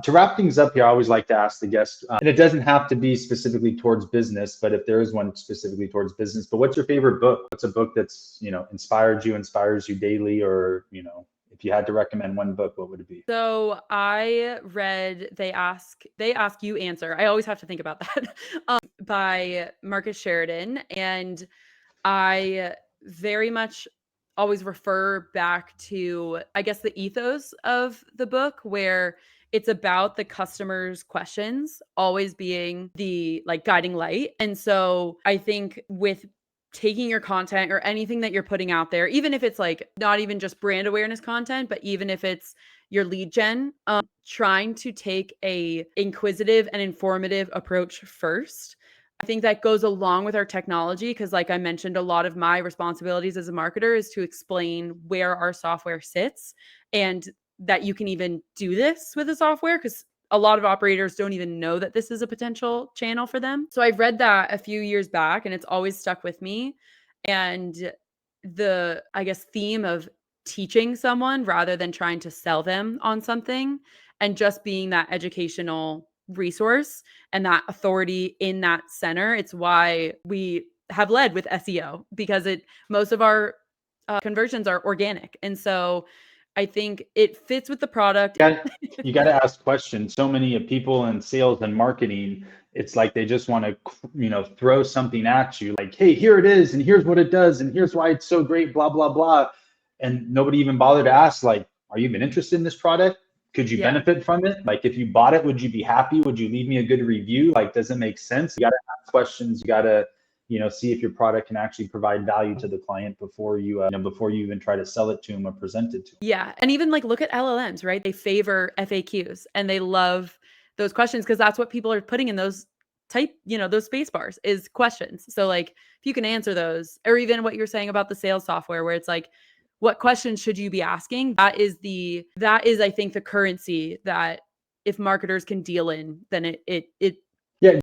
To wrap things up here, I always like to ask the guest, and it doesn't have to be specifically towards business, but if there is one specifically towards business, but what's your favorite book? What's a book that's, inspires you daily, or, if you had to recommend one book, what would it be? So I read They Ask You Answer. I always have to think about that. By Marcus Sheridan. And I very much always refer back to, I guess, the ethos of the book, where it's about the customer's questions always being the like guiding light. And so I think with taking your content or anything that you're putting out there, even if it's like not even just brand awareness content, but even if it's your lead gen, trying to take a inquisitive and informative approach first. I think that goes along with our technology because, like I mentioned, a lot of my responsibilities as a marketer is to explain where our software sits and that you can even do this with a software, because a lot of operators don't even know that this is a potential channel for them. So I've read that a few years back and it's always stuck with me. And the, I guess, theme of teaching someone rather than trying to sell them on something and just being that educational resource and that authority in that center. It's why we have led with SEO, because most of our conversions are organic. And so I think it fits with the product. You got to ask questions. So many of people in sales and marketing, it's like they just want to, throw something at you like, hey, here it is, and here's what it does, and here's why it's so great, blah, blah, blah. And nobody even bothered to ask, like, are you even interested in this product? Could you benefit from it? Like, if you bought it, would you be happy? Would you leave me a good review? Like, does it make sense? You got to ask questions. You got to, see if your product can actually provide value to the client before you even try to sell it to them or present it to them. Yeah. And even like look at LLMs, right? They favor FAQs and they love those questions because that's what people are putting in those those space bars is questions. So like if you can answer those, or even what you're saying about the sales software where it's like, what questions should you be asking? That is I think the currency that if marketers can deal in, then it Yeah.